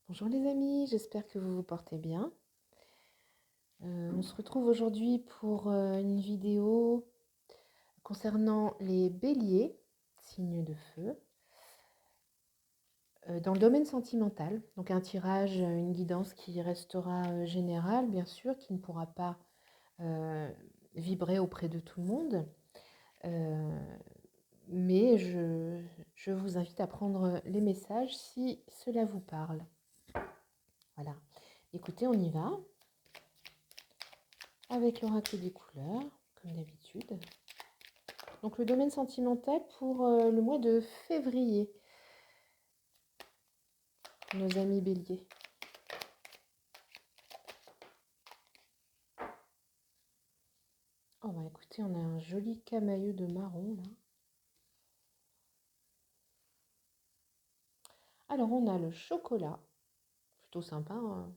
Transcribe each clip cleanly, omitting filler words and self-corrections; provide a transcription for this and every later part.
Bonjour les amis, j'espère que vous vous portez bien. On se retrouve aujourd'hui pour une vidéo concernant les béliers, signes de feu, dans le domaine sentimental. Donc un tirage, une guidance qui restera générale, bien sûr, qui ne pourra pas vibrer auprès de tout le monde. Mais je vous invite à prendre les messages si cela vous parle. Voilà. Écoutez, on y va. Avec l'oracle des couleurs, comme d'habitude. Donc le domaine sentimental pour le mois de février, nos amis béliers. Oh bah écoutez, on a un joli camailleux de marron là. Alors on a le chocolat, plutôt sympa, hein.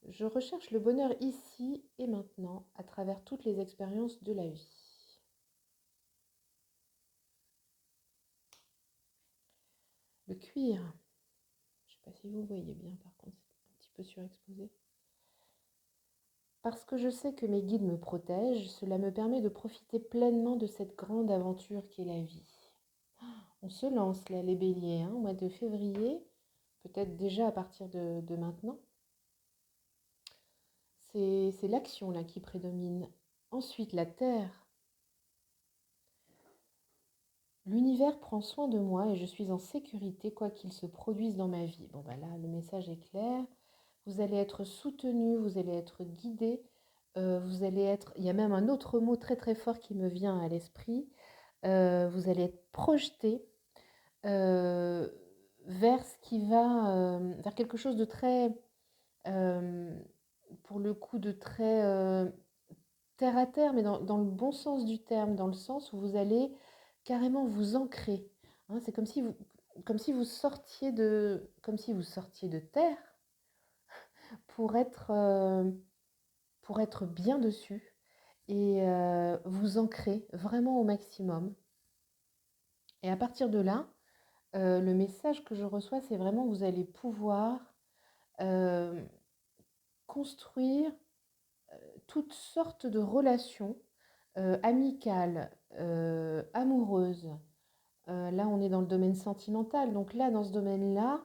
Je recherche le bonheur ici et maintenant à travers toutes les expériences de la vie. Le cuir, je ne sais pas si vous voyez bien par contre, c'est un petit peu surexposé. Parce que je sais que mes guides me protègent, cela me permet de profiter pleinement de cette grande aventure qu'est la vie. On se lance là, les béliers, au mois de février, peut-être déjà à partir de maintenant. C'est l'action là qui prédomine. Ensuite, la terre. L'univers prend soin de moi et je suis en sécurité quoi qu'il se produise dans ma vie. Bon bah là, le message est clair. Vous allez être soutenu, vous allez être guidé, vous allez être... Il y a même un autre mot très très fort qui me vient à l'esprit. Vous allez être projeté euh, vers ce qui va... vers quelque chose de très... pour le coup, de très terre à terre, mais dans le bon sens du terme, dans le sens où vous allez carrément vous ancrer. C'est comme si vous sortiez de terre pour être bien dessus et vous ancrer vraiment au maximum. Et à partir de là, le message que je reçois, c'est vraiment que vous allez pouvoir euh, construire toutes sortes de relations amicales, amoureuses. Là, on est dans le domaine sentimental. Donc là, dans ce domaine-là,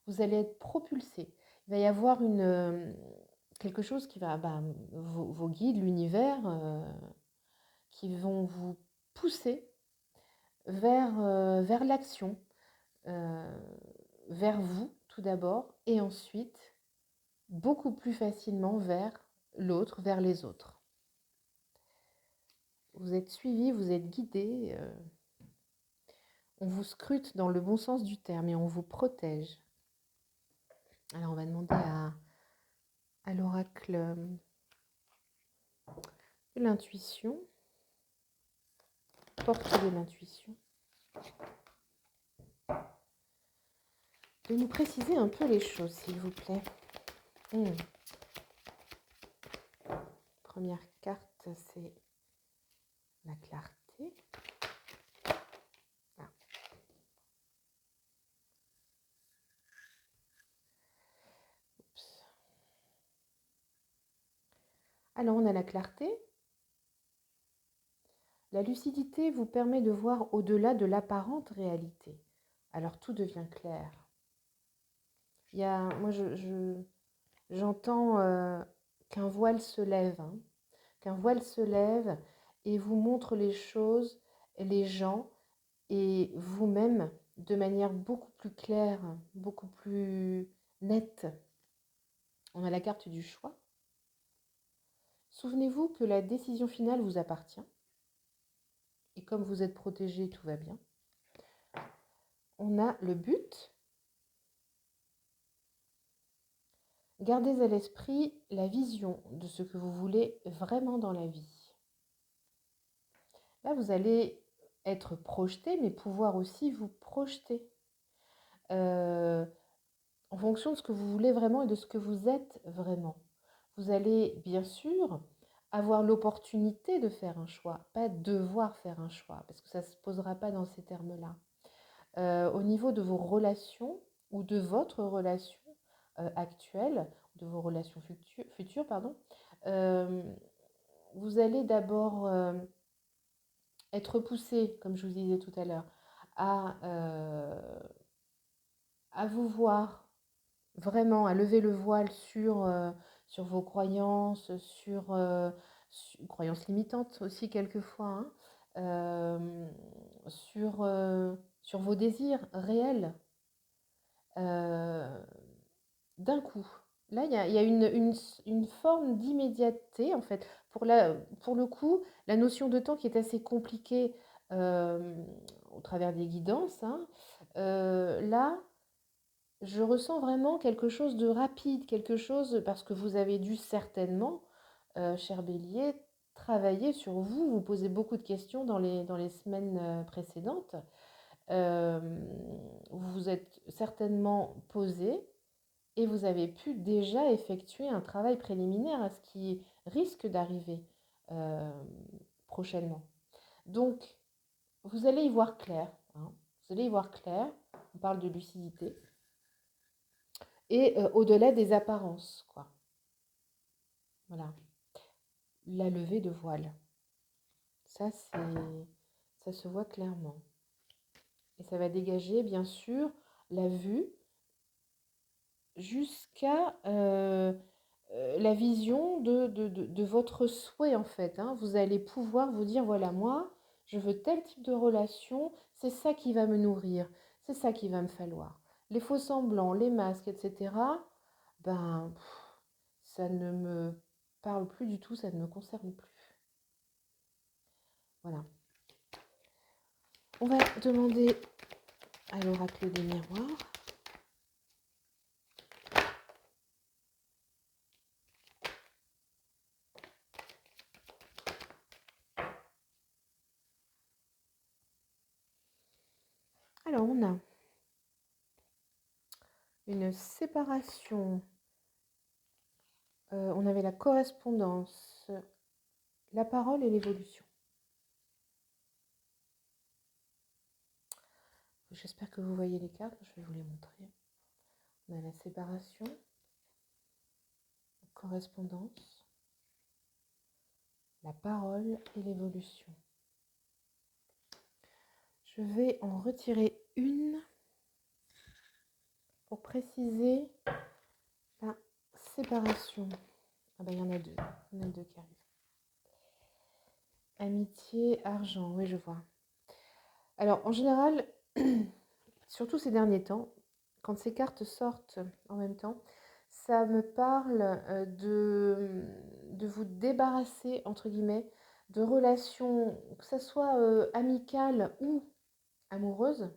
vous allez être propulsé. Il va y avoir quelque chose qui va... vos guides, l'univers, qui vont vous pousser vers l'action, euh, vers vous tout d'abord, et ensuite beaucoup plus facilement vers l'autre, vers les autres. Vous êtes suivi, vous êtes guidé, on vous scrute dans le bon sens du terme et on vous protège. Alors on va demander à l'oracle de l'intuition, porte de l'intuition, de nous préciser un peu les choses, s'il vous plaît. Première carte, c'est la clarté. Ah. Alors on a la clarté. La lucidité vous permet de voir au-delà de l'apparente réalité. Alors tout devient clair. Moi, j'entends qu'un voile se lève, qu'un voile se lève et vous montre les choses, les gens et vous-même de manière beaucoup plus claire, beaucoup plus nette. On a la carte du choix. Souvenez-vous que la décision finale vous appartient. Et comme vous êtes protégé, tout va bien. On a le but. Gardez à l'esprit la vision de ce que vous voulez vraiment dans la vie. Là, vous allez être projeté, mais pouvoir aussi vous projeter en fonction de ce que vous voulez vraiment et de ce que vous êtes vraiment. Vous allez bien sûr avoir l'opportunité de faire un choix, pas devoir faire un choix, parce que ça ne se posera pas dans ces termes-là. Au niveau de vos relations, ou de votre relation actuelle, de vos relations futures, pardon, euh, vous allez d'abord être poussé, comme je vous disais tout à l'heure, à, euh, à vous voir vraiment, à lever le voile sur vos croyances, croyances limitantes aussi quelquefois, hein, sur vos désirs réels, euh, d'un coup. Là, il y a une forme d'immédiateté, en fait. Pour le coup, la notion de temps qui est assez compliquée euh, au travers des guidances, hein, là, je ressens vraiment quelque chose de rapide, quelque chose, parce que vous avez dû certainement, cher Bélier, travailler sur vous, vous posez beaucoup de questions dans les semaines précédentes. Euh, vous vous êtes certainement posé et vous avez pu déjà effectuer un travail préliminaire à ce qui risque d'arriver euh, prochainement. Donc, vous allez y voir clair, hein. Vous allez y voir clair. On parle de lucidité. Et au-delà des apparences, quoi. Voilà. La levée de voile. Ça, ça se voit clairement. Et ça va dégager, bien sûr, la vue jusqu'à la vision de votre souhait, en fait, hein. Vous allez pouvoir vous dire, voilà, moi, je veux tel type de relation, c'est ça qui va me nourrir, c'est ça qui va me falloir. Les faux semblants, les masques, etc., ben, ça ne me parle plus du tout, ça ne me concerne plus. Voilà. On va demander à l'oracle des miroirs. Alors, on a une séparation. On avait la correspondance, la parole et l'évolution. J'espère que vous voyez les cartes, je vais vous les montrer. On a la séparation, la correspondance, la parole et l'évolution. Je vais en retirer une pour préciser la séparation. Ah ben il y en a deux. Il y en a deux qui arrivent. Amitié, argent, oui je vois. Alors en général, surtout ces derniers temps, quand ces cartes sortent en même temps, ça me parle de vous débarrasser, entre guillemets, de relations, que ce soit amicales ou amoureuses.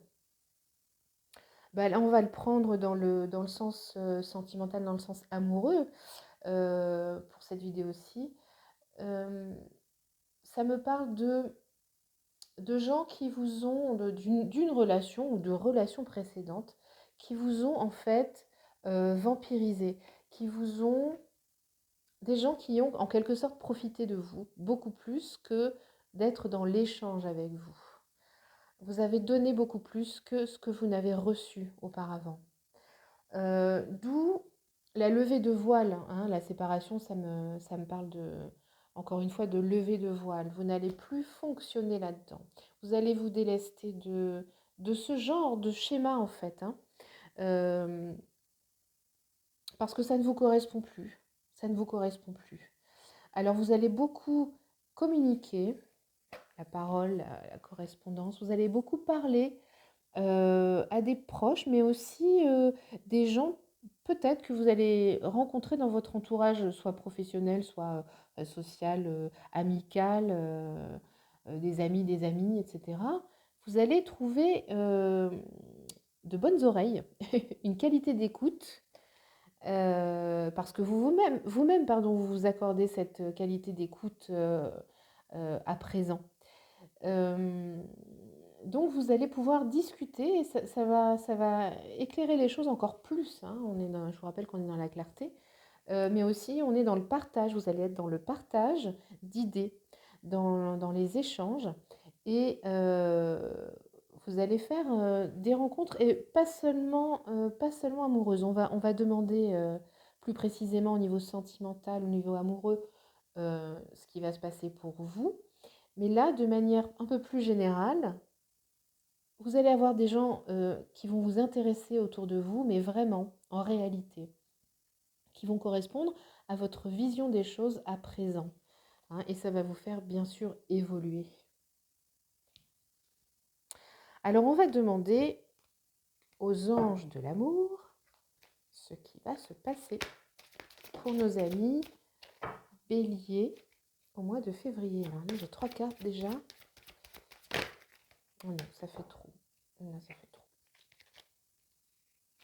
Bah, là, on va le prendre dans le sens sentimental, dans le sens amoureux, pour cette vidéo-ci. Euh, Ça me parle de gens qui vous ont, d'une relation ou de relations précédentes, qui vous ont en fait vampirisé, qui vous ont, des gens qui ont en quelque sorte profité de vous, beaucoup plus que d'être dans l'échange avec vous. Vous avez donné beaucoup plus que ce que vous n'avez reçu auparavant. D'où la levée de voile, hein, la séparation, ça me parle encore une fois, de levée de voile. Vous n'allez plus fonctionner là-dedans. Vous allez vous délester de ce genre de schéma, en fait, hein, euh, parce que ça ne vous correspond plus. Ça ne vous correspond plus. Alors, vous allez beaucoup communiquer, la parole, la correspondance. Vous allez beaucoup parler à des proches, mais aussi des gens peut-être que vous allez rencontrer dans votre entourage, soit professionnel, soit social, amical, des amis, etc. Vous allez trouver de bonnes oreilles, une qualité d'écoute, parce que vous-même, pardon, vous vous accordez cette qualité d'écoute à présent. Euh, donc vous allez pouvoir discuter et ça va éclairer les choses encore plus, hein. Je vous rappelle qu'on est dans la clarté, mais aussi on est dans le partage. Vous allez être dans le partage d'idées, dans les échanges et vous allez faire des rencontres et pas seulement amoureuses. On va demander plus précisément au niveau sentimental, au niveau amoureux, ce qui va se passer pour vous. Mais là, de manière un peu plus générale, vous allez avoir des gens qui vont vous intéresser autour de vous, mais vraiment, en réalité, qui vont correspondre à votre vision des choses à présent, hein, et ça va vous faire bien sûr évoluer. Alors on va demander aux anges de l'amour ce qui va se passer pour nos amis Bélier au mois de février. Alors là, j'ai 3 cartes déjà. Oh non, ça fait trop. Là, ça fait trop.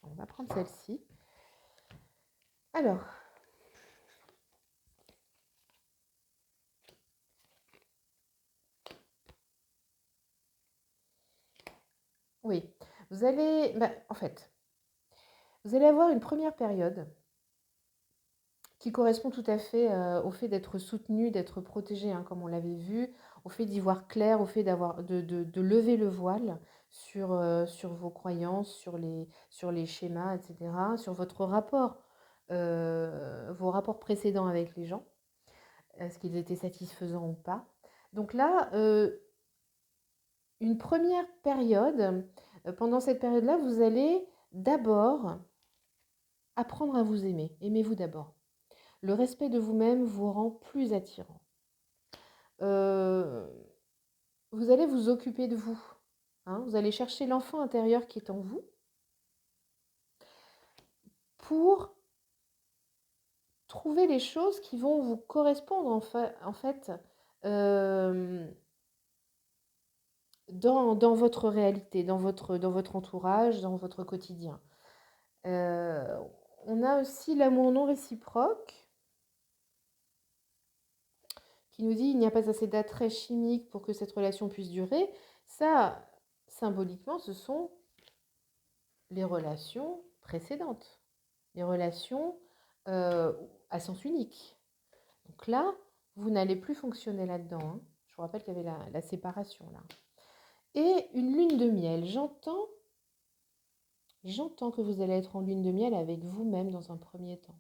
On va prendre celle-ci. Alors, oui, vous allez, en fait, vous allez avoir une première période qui correspond tout à fait au fait d'être soutenu, d'être protégé, hein, comme on l'avait vu, au fait d'y voir clair, au fait de lever le voile sur vos croyances, sur les schémas, etc., sur votre rapport, vos rapports précédents avec les gens, est-ce qu'ils étaient satisfaisants ou pas. Donc là, une première période, pendant cette période-là, vous allez d'abord apprendre à vous aimer. Aimez-vous d'abord. Le respect de vous-même vous rend plus attirant. Vous allez vous occuper de vous, hein. Vous allez chercher l'enfant intérieur qui est en vous pour trouver les choses qui vont vous correspondre en fait dans votre réalité, dans votre entourage, dans votre quotidien. On a aussi l'amour non réciproque qui nous dit il n'y a pas assez d'attrait chimique pour que cette relation puisse durer. Ça, symboliquement, ce sont les relations précédentes, les relations à sens unique. Donc là, vous n'allez plus fonctionner là-dedans, hein. Je vous rappelle qu'il y avait la séparation là. Et une lune de miel. J'entends que vous allez être en lune de miel avec vous-même dans un premier temps.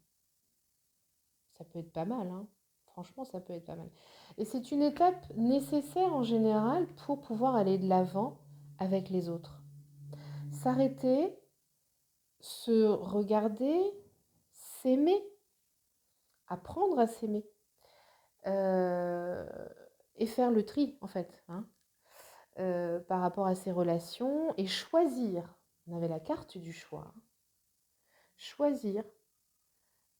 Ça peut être pas mal, hein. Franchement, ça peut être pas mal. Et c'est une étape nécessaire en général pour pouvoir aller de l'avant avec les autres. S'arrêter, se regarder, s'aimer, apprendre à s'aimer, et faire le tri en fait, hein, par rapport à ces relations et choisir. On avait la carte du choix, hein. Choisir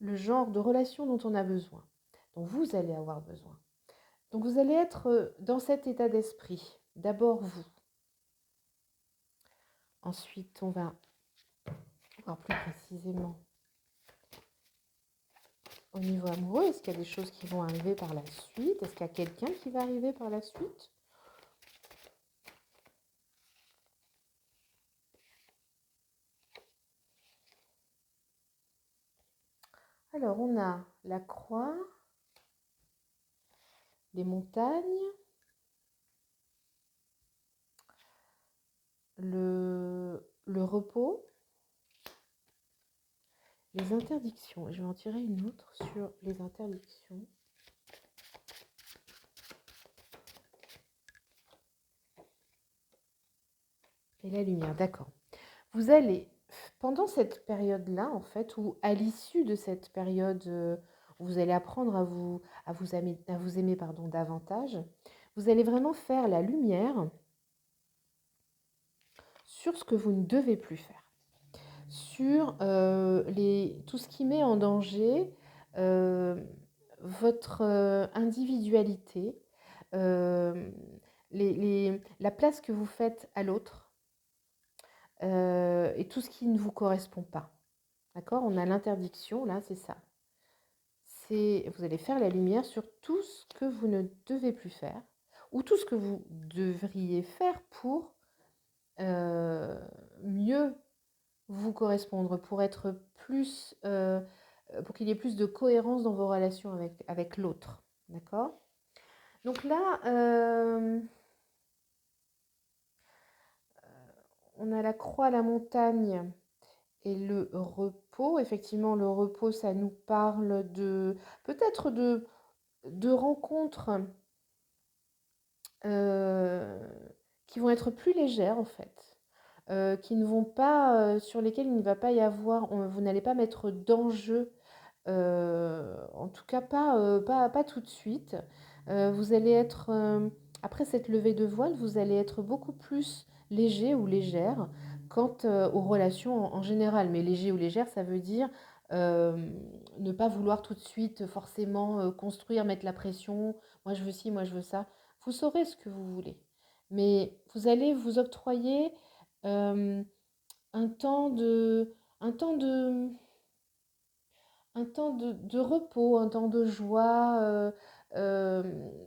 le genre de relation dont on a besoin, dont vous allez avoir besoin. Donc vous allez être dans cet état d'esprit. D'abord vous. Ensuite, on va voir plus précisément au niveau amoureux. Est-ce qu'il y a des choses qui vont arriver par la suite? Est-ce qu'il y a quelqu'un qui va arriver par la suite? Alors, on a la croix, les montagnes, le repos, les interdictions. Je vais en tirer une autre sur les interdictions. Et la lumière, d'accord. Vous allez, pendant cette période-là, en fait, ou à l'issue de cette période où vous allez apprendre à vous aimer pardon, davantage, vous allez vraiment faire la lumière sur ce que vous ne devez plus faire, sur tout ce qui met en danger votre individualité, euh, la place que vous faites à l'autre, et tout ce qui ne vous correspond pas. D'accord? On a l'interdiction, là, c'est ça. Vous allez faire la lumière sur tout ce que vous ne devez plus faire, ou tout ce que vous devriez faire pour mieux vous correspondre, pour être plus, pour qu'il y ait plus de cohérence dans vos relations avec l'autre. D'accord? Donc là, on a la croix, la montagne et le repos. Effectivement, le repos, ça nous parle de peut-être de rencontres euh, qui vont être plus légères en fait, qui ne vont pas, sur lesquelles il ne va pas y avoir, vous n'allez pas mettre d'enjeu, en tout cas pas tout de suite. Vous allez être, après cette levée de voile, vous allez être beaucoup plus léger ou légère quant aux relations en général. Mais léger ou légère, ça veut dire euh, ne pas vouloir tout de suite forcément construire, mettre la pression. Moi je veux ci, moi je veux ça. Vous saurez ce que vous voulez. Mais vous allez vous octroyer euh, un temps de, un temps de, de repos, un temps de joie, euh,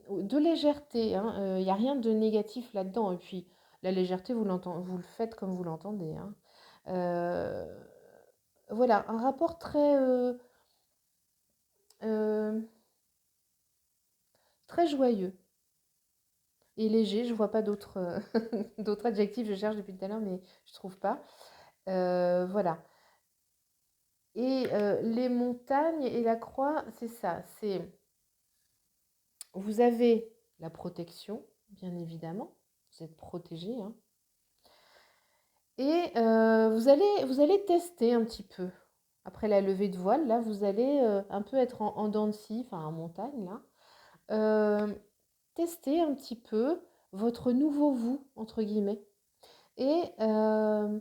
de légèreté, hein. Il n'y a rien de négatif là-dedans. Et puis, la légèreté, vous le faites comme vous l'entendez, hein. Euh, voilà, un rapport euh, très joyeux et léger. Je vois pas d'autres d'autres adjectifs, je cherche depuis tout à l'heure, mais je trouve pas. Voilà. Et les montagnes et la croix, c'est ça. C'est vous avez la protection, bien évidemment. Vous êtes protégé, hein. Et vous allez tester un petit peu. Après la levée de voile, là, vous allez un peu être en dents de scie, enfin en montagne, là. Euh, Tester un petit peu votre nouveau vous, entre guillemets. Et, euh,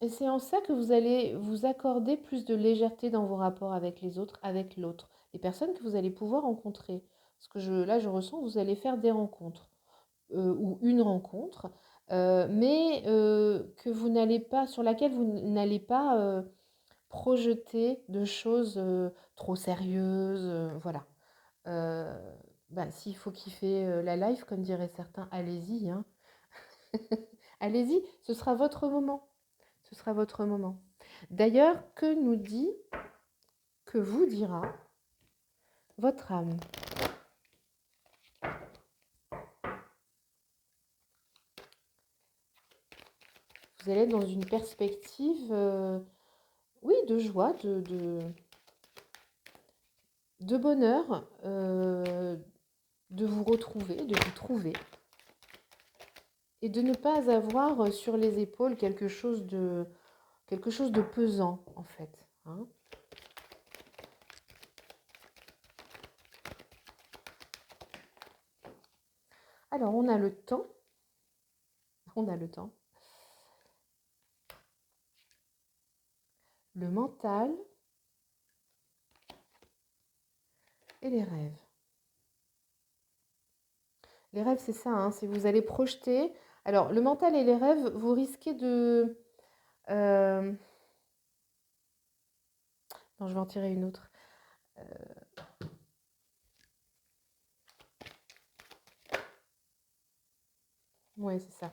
et c'est en ça que vous allez vous accorder plus de légèreté dans vos rapports avec les autres, avec l'autre, les personnes que vous allez pouvoir rencontrer. Parce que là, je ressens que vous allez faire des rencontres ou une rencontre, mais que vous n'allez pas, sur laquelle vous n'allez pas projeter de choses trop sérieuses, voilà. Euh, Bah, s'il faut kiffer la life, comme diraient certains, allez-y, hein. Allez-y, ce sera votre moment. Ce sera votre moment. D'ailleurs, que nous dit, que vous dira votre âme? Vous allez être dans une perspective, oui, de joie, de bonheur, de vous retrouver, de vous trouver, et de ne pas avoir sur les épaules quelque chose de pesant, en fait, hein. Alors, on a le temps, on a le temps, le mental et les rêves. Les rêves, c'est ça, hein, si vous allez projeter. Alors, le mental et les rêves, vous risquez de... euh, Non, je vais en tirer une autre. Oui, c'est ça.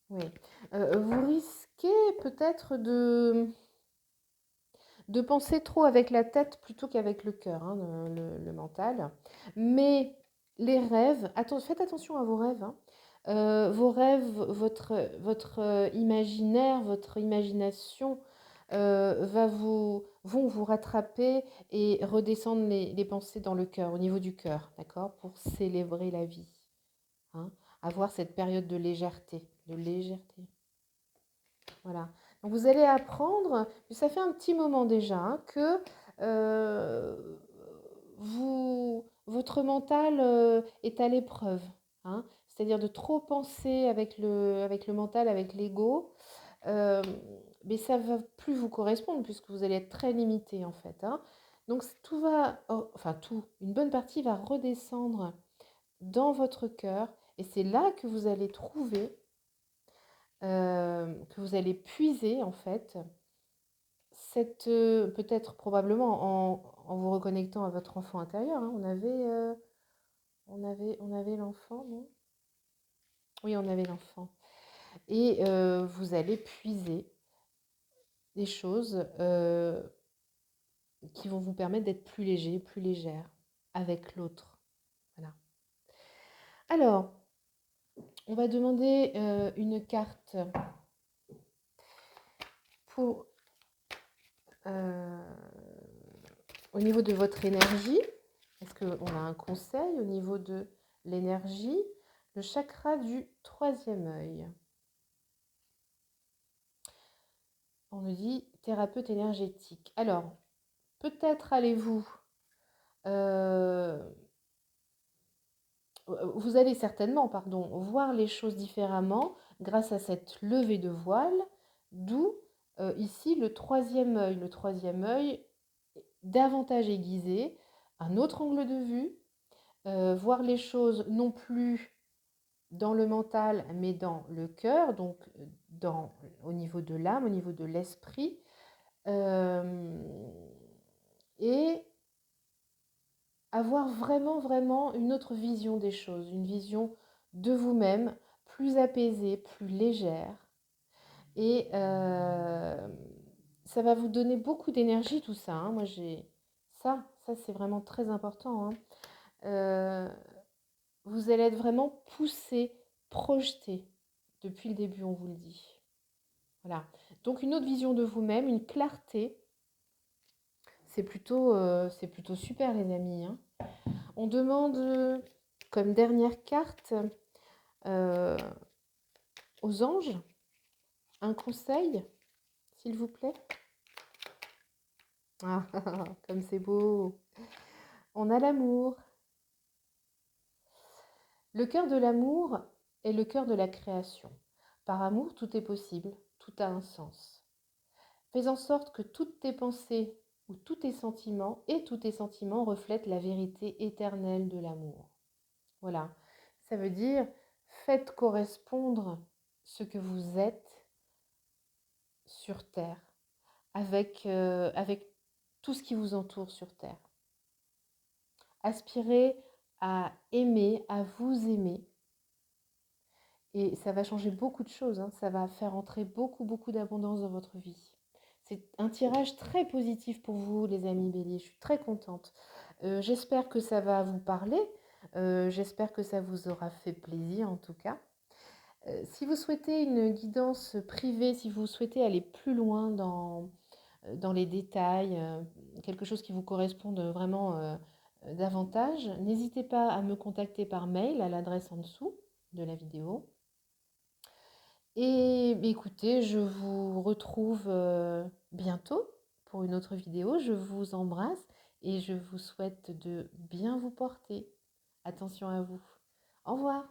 Oui. Vous risquez peut-être de penser trop avec la tête plutôt qu'avec le cœur, hein, le mental. Mais les rêves, faites attention à vos rêves, hein. Vos rêves, votre imaginaire, votre imagination vont vous rattraper et redescendre les pensées dans le cœur, au niveau du cœur, d'accord, pour célébrer la vie, hein, avoir cette période de légèreté, de légèreté. Voilà. Donc vous allez apprendre, ça fait un petit moment déjà, hein, que euh, votre mental est à l'épreuve, hein. C'est-à-dire de trop penser avec le mental, avec l'ego, euh, mais ça va plus vous correspondre puisque vous allez être très limité en fait, hein. Donc tout va, enfin tout, une bonne partie va redescendre dans votre cœur et c'est là que vous allez trouver, que vous allez puiser en fait cette, peut-être probablement en vous reconnectant à votre enfant intérieur, hein. On avait l'enfant, non? Oui, on avait l'enfant. Et vous allez puiser des choses qui vont vous permettre d'être plus léger, plus légère avec l'autre. Voilà. Alors, on va demander une carte pour au niveau de votre énergie. Est-ce qu'on a un conseil au niveau de l'énergie? Le chakra du troisième œil. On nous dit thérapeute énergétique. Alors, peut-être allez-vous vous allez certainement, pardon, voir les choses différemment grâce à cette levée de voile, d'où ici le troisième œil. Le troisième œil, davantage aiguisé, un autre angle de vue, voir les choses non plus dans le mental, mais dans le cœur, donc au niveau de l'âme, au niveau de l'esprit, et avoir vraiment, vraiment une autre vision des choses, une vision de vous-même, plus apaisée, plus légère. Et ça va vous donner beaucoup d'énergie, tout ça, hein. Moi, j'ai ça c'est vraiment très important, hein. Euh, vous allez être vraiment poussé, projeté. Depuis le début, on vous le dit. Voilà. Donc, une autre vision de vous-même, une clarté. C'est plutôt super, les amis, hein. On demande comme dernière carte aux anges un conseil, s'il vous plaît. Ah, comme c'est beau. On a l'amour. Le cœur de l'amour est le cœur de la création. Par amour, tout est possible, tout a un sens. Fais en sorte que toutes tes pensées ou tous tes sentiments et tous tes sentiments reflètent la vérité éternelle de l'amour. Voilà, ça veut dire faites correspondre ce que vous êtes sur Terre avec tout ce qui vous entoure sur Terre. Aspirez à aimer, à vous aimer. Et ça va changer beaucoup de choses, hein. Ça va faire entrer beaucoup, beaucoup d'abondance dans votre vie. C'est un tirage très positif pour vous, les amis béliers. Je suis très contente. J'espère que ça va vous parler. J'espère que ça vous aura fait plaisir, en tout cas. Si vous souhaitez une guidance privée, si vous souhaitez aller plus loin dans les détails, quelque chose qui vous corresponde vraiment davantage, n'hésitez pas à me contacter par mail à l'adresse en dessous de la vidéo. Et écoutez, je vous retrouve bientôt pour une autre vidéo. Je vous embrasse et je vous souhaite de bien vous porter. Attention à vous. Au revoir.